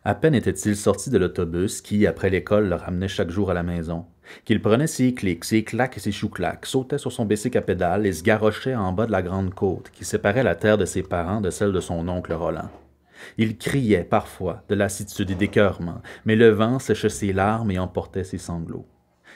À peine était-il sorti de l'autobus qui, après l'école, le ramenait chaque jour à la maison, qu'il prenait ses clics, ses claques et ses chouclacs, sautait sur son bicycle à pédales et se garrochait en bas de la grande côte qui séparait la terre de ses parents de celle de son oncle Roland. Il criait parfois de lassitude et d'écœurement, mais le vent séchait ses larmes et emportait ses sanglots.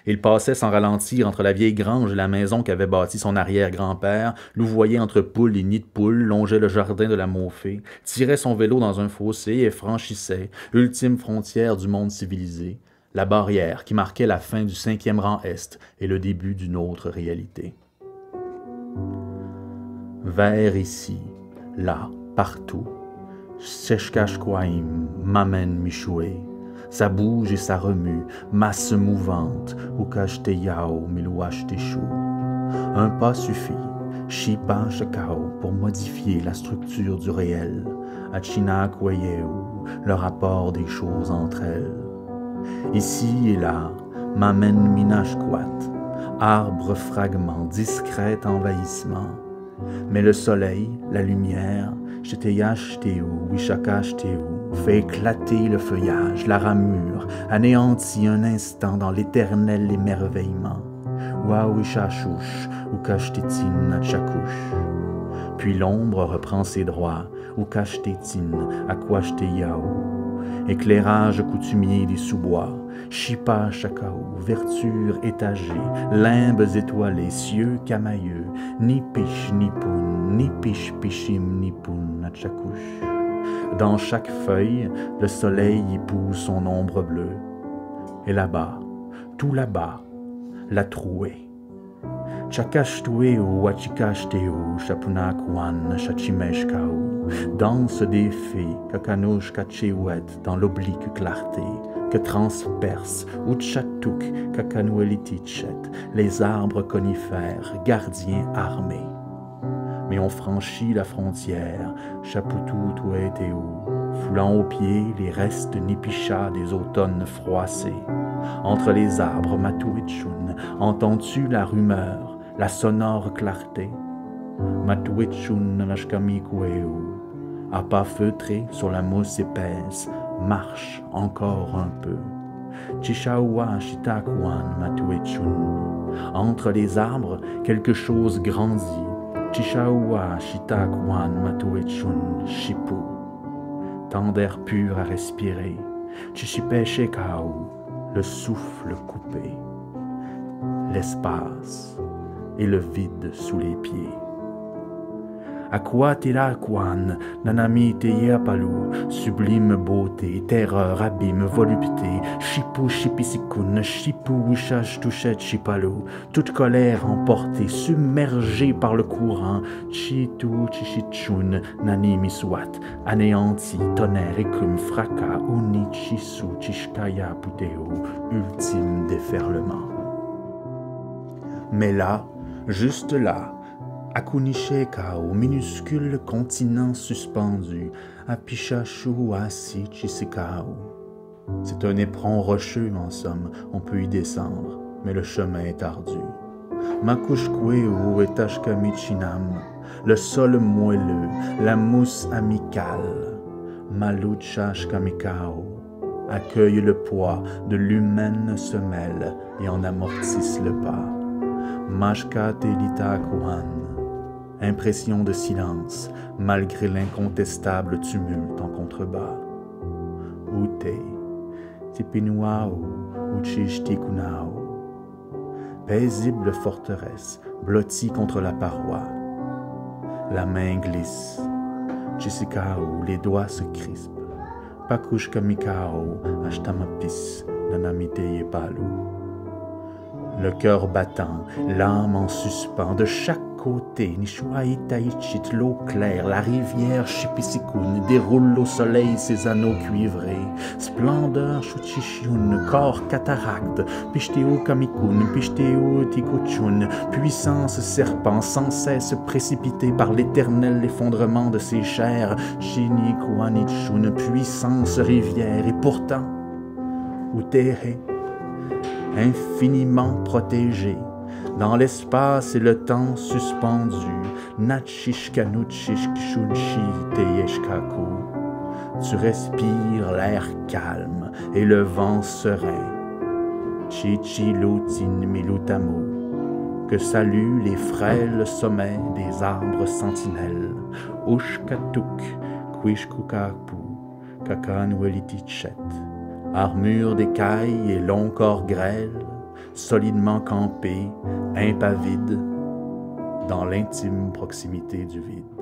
Il passait sans ralentir entre la vieille grange et la maison qu'avait bâtie son arrière-grand-père, louvoyait entre poules et nids de poules, longeait le jardin de la Maufée, tirait son vélo dans un fossé et franchissait, ultime frontière du monde civilisé, la barrière qui marquait la fin du 5e rang Est et le début d'une autre réalité. Vers ici, là, partout, Sheshkashkwaim m'amène Michoué. Ça bouge et ça remue, masse mouvante, Ukashteyao Milouashtechou. Un pas suffit, Shipa Shakao, pour modifier la structure du réel, Achinakwayeu, le rapport des choses entre elles. Ici et là, m'amène Minashkwat, arbre fragment, discret envahissement. Mais le soleil, la lumière, Sheteyashteu, Wishakashteu, fait éclater le feuillage, la ramure, anéantit un instant dans l'éternel émerveillement. Wawishashush, Ukashtetin Nachakouch. Puis l'ombre reprend ses droits, Ukashtetin, Akwashteyao. Éclairage coutumier des sous-bois, Chipa Chakao, verdure étagée, limbes étoilées, cieux camailleux, ni piche ni poun, ni piche pichim ni poun Nachakouch. Dans chaque feuille, le soleil épouse son ombre bleue. Et là-bas, tout là-bas, la trouée. Chakashtoueo, Wachikashteo, Chapunakwan, Chachimeshkao, danse des fées, Kakanouch Kachewet dans l'oblique clarté, que transperce, Uchatouk, Kakanouelitichet, les arbres conifères, gardiens armés. Mais on franchit la frontière, Chaputoutueteu, foulant aux pieds les restes nipichas des automnes froissés. Entre les arbres, Matuitchun, entends-tu la rumeur, la sonore clarté? Matuitchun Nashkamikueu, à pas feutrés sur la mousse épaisse, marche encore un peu. Chishawa Shitakwan Matuitchun, entre les arbres, quelque chose grandit. Chishawa Shitakwan Matuitchun Shipu, tant d'air pur à respirer. Chishipe Shekao, le souffle coupé, l'espace et le vide sous les pieds. Aquatirakwan, Nanami Teyapalu, sublime beauté, terreur, abîme, volupté, Chipu Chipisikun, Chipu Wishash Touchet Chipalu, toute colère emportée, submergée par le courant, Chitu Chichichun, Nani Miswat, anéanti, tonnerre, écume, fracas, Uni Chisu Chishkaya Puteo, ultime déferlement. Mais là, juste là, Akunisheka, au minuscule continent suspendu, Apichachou Asi Chisikao. C'est un éperon rocheux, en somme, on peut y descendre, mais le chemin est ardu. Makushkweo et Tashkamichinam, le sol moelleux, la mousse amicale, Maluchashkamikao, accueille le poids de l'humaine semelle et en amortisse le pas. Mashka Telitakuan, impression de silence, malgré l'incontestable tumulte en contrebas. Ute, Tipinuao, Uchishtikunao. Paisible forteresse, blottie contre la paroi. La main glisse. Chisikao, les doigts se crispent. Pakushkamikao, Ashtamapis, Nanamiteyepalu. Le cœur battant, l'âme en suspens, de chaque côté, Nishuaïtaïchit, l'eau claire, la rivière Chipisikun déroule au soleil ses anneaux cuivrés. Splendeur Chuchichiun, corps cataracte, Pishteo Kamikun, Pishteo Tikuchun, puissance serpent sans cesse précipité par l'éternel effondrement de ses chairs, Shinikuanichun, puissance rivière, et pourtant, Utehe, infiniment protégé, dans l'espace et le temps suspendu, Natshishkanuchishkshunchi teyeshkaku, Tu respires l'air calme et le vent serein. Chichilutinmilutamu, que saluent les frêles sommets des arbres sentinelles. Ushkatuk, Quishkukapu, Kakanwelitichet. Armure d'écailles et long corps grêle, solidement campés, impavides, dans l'intime proximité du vide.